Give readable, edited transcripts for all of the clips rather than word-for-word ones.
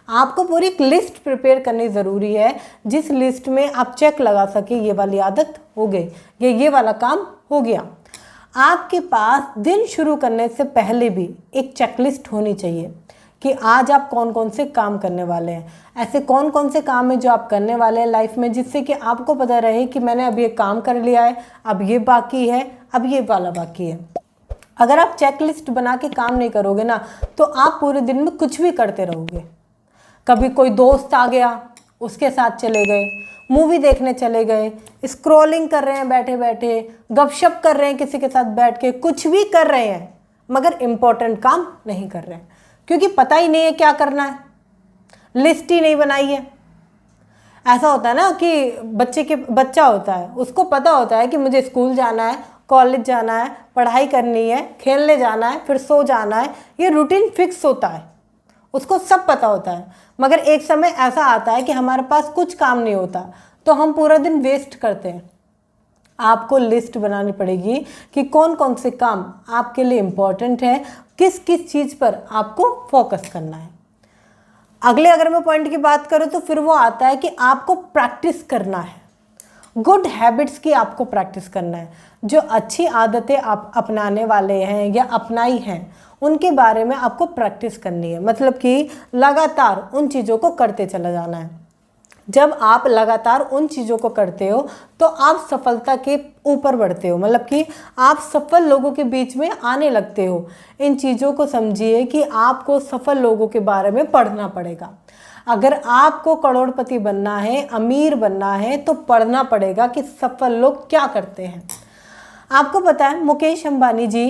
आपको पूरी एक लिस्ट प्रिपेयर करनी ज़रूरी है, जिस लिस्ट में आप चेक लगा सके ये वाली आदत हो गई, ये वाला काम हो गया। आपके पास दिन शुरू करने से पहले भी एक चेकलिस्ट होनी चाहिए कि आज आप कौन कौन से काम करने वाले हैं। ऐसे कौन कौन से काम हैं जो आप करने वाले हैं लाइफ में, जिससे कि आपको पता रहे कि मैंने अब ये काम कर लिया है, अब ये बाकी है, अब ये वाला बाकी है। अगर आप चेकलिस्ट बना के काम नहीं करोगे ना, तो आप पूरे दिन में कुछ भी करते रहोगे। कभी कोई दोस्त आ गया, उसके साथ चले गए, मूवी देखने चले गए, स्क्रॉलिंग कर रहे हैं बैठे बैठे, गपशप कर रहे हैं किसी के साथ बैठ के, कुछ भी कर रहे हैं मगर इम्पोर्टेंट काम नहीं कर रहे हैं, क्योंकि पता ही नहीं है क्या करना है, लिस्ट ही नहीं बनाई है। ऐसा होता है ना कि बच्चा होता है, उसको पता होता है कि मुझे स्कूल जाना है, कॉलेज जाना है, पढ़ाई करनी है, खेलने जाना है, फिर सो जाना है, ये रूटीन फिक्स होता है, उसको सब पता होता है। मगर एक समय ऐसा आता है कि हमारे पास कुछ काम नहीं होता, तो हम पूरा दिन वेस्ट करते हैं। आपको लिस्ट बनानी पड़ेगी कि कौन कौन से काम आपके लिए इम्पोर्टेंट है, किस किस चीज़ पर आपको फोकस करना है। अगर मैं पॉइंट की बात करूँ तो फिर वो आता है कि आपको प्रैक्टिस करना है, गुड हैबिट्स की आपको प्रैक्टिस करना है। जो अच्छी आदतें आप अपनाने वाले हैं या अपनाई हैं, उनके बारे में आपको प्रैक्टिस करनी है, मतलब कि लगातार उन चीज़ों को करते चला जाना है। जब आप लगातार उन चीज़ों को करते हो तो आप सफलता के ऊपर बढ़ते हो, मतलब कि आप सफल लोगों के बीच में आने लगते हो। इन चीज़ों को समझिए कि आपको सफल लोगों के बारे में पढ़ना पड़ेगा। अगर आपको करोड़पति बनना है, अमीर बनना है, तो पढ़ना पड़ेगा कि सफल लोग क्या करते हैं। आपको पता है मुकेश अंबानी जी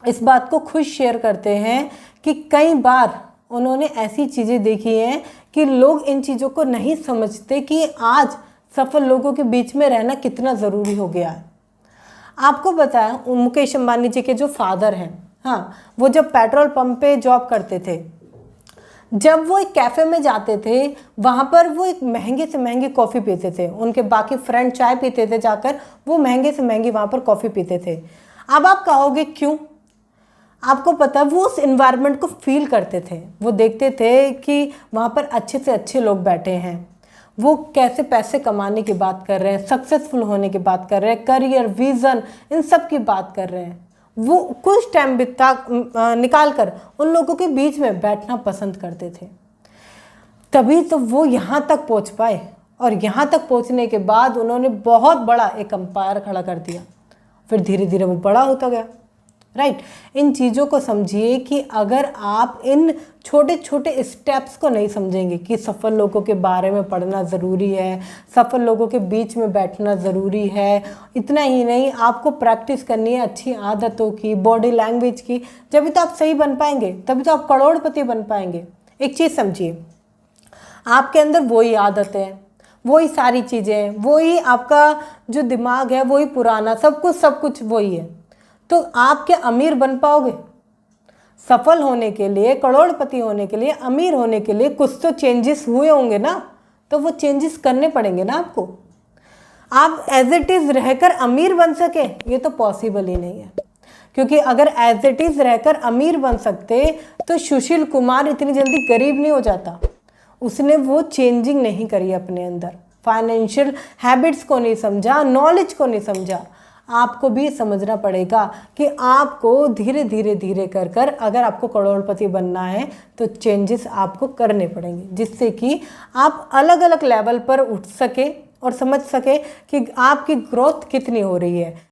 इस बात को खुद शेयर करते हैं कि कई बार उन्होंने ऐसी चीज़ें देखी हैं कि लोग इन चीज़ों को नहीं समझते कि आज सफल लोगों के बीच में रहना कितना ज़रूरी हो गया है। आपको पता है मुकेश अंबानी जी के जो फादर हैं, हाँ, वो जब पेट्रोल पंप पे जॉब करते थे, जब वो एक कैफ़े में जाते थे, वहाँ पर वो एक महंगे से महंगी कॉफ़ी पीते थे। उनके बाकी फ्रेंड चाय पीते थे जाकर, वो महंगे से महंगी वहाँ पर कॉफ़ी पीते थे। अब आप कहोगे क्यों? आपको पता है वो उस इन्वायरमेंट को फील करते थे, वो देखते थे कि वहाँ पर अच्छे से अच्छे लोग बैठे हैं, वो कैसे पैसे कमाने की बात कर रहे हैं, सक्सेसफुल होने की बात कर रहे हैं, करियर, विज़न, इन सब की बात कर रहे हैं। वो कुछ टाइम निकाल कर उन लोगों के बीच में बैठना पसंद करते थे। तभी तो वो यहाँ तक पहुँच पाए, और यहाँ तक पहुँचने के बाद उन्होंने बहुत बड़ा एक एम्पायर खड़ा कर दिया। फिर धीरे धीरे वो बड़ा होता गया, राइट। इन चीज़ों को समझिए कि अगर आप इन छोटे छोटे स्टेप्स को नहीं समझेंगे कि सफल लोगों के बारे में पढ़ना ज़रूरी है, सफल लोगों के बीच में बैठना ज़रूरी है, इतना ही नहीं आपको प्रैक्टिस करनी है अच्छी आदतों की, बॉडी लैंग्वेज की, जब तो आप सही बन पाएंगे, तभी तो आप करोड़पति बन पाएंगे। एक चीज़ समझिए, आपके अंदर वही आदतें हैं, वही सारी चीज़ें हैं, वही आपका जो दिमाग है वही पुराना, सब कुछ वही है, तो आप क्या अमीर बन पाओगे? सफल होने के लिए, करोड़पति होने के लिए, अमीर होने के लिए कुछ तो चेंजेस हुए होंगे ना, तो वो चेंजेस करने पड़ेंगे ना आपको। आप एज इट इज़ रहकर अमीर बन सके, ये तो पॉसिबल ही नहीं है, क्योंकि अगर एज इट इज़ रहकर अमीर बन सकते तो सुशील कुमार इतनी जल्दी गरीब नहीं हो जाता। उसने वो चेंजिंग नहीं करी अपने अंदर, फाइनेंशियल हैबिट्स को नहीं समझा, नॉलेज को नहीं समझा। आपको भी समझना पड़ेगा कि आपको धीरे धीरे कर अगर आपको करोड़पति बनना है तो चेंजेस आपको करने पड़ेंगे, जिससे कि आप अलग अलग लेवल पर उठ सके और समझ सके कि आपकी ग्रोथ कितनी हो रही है।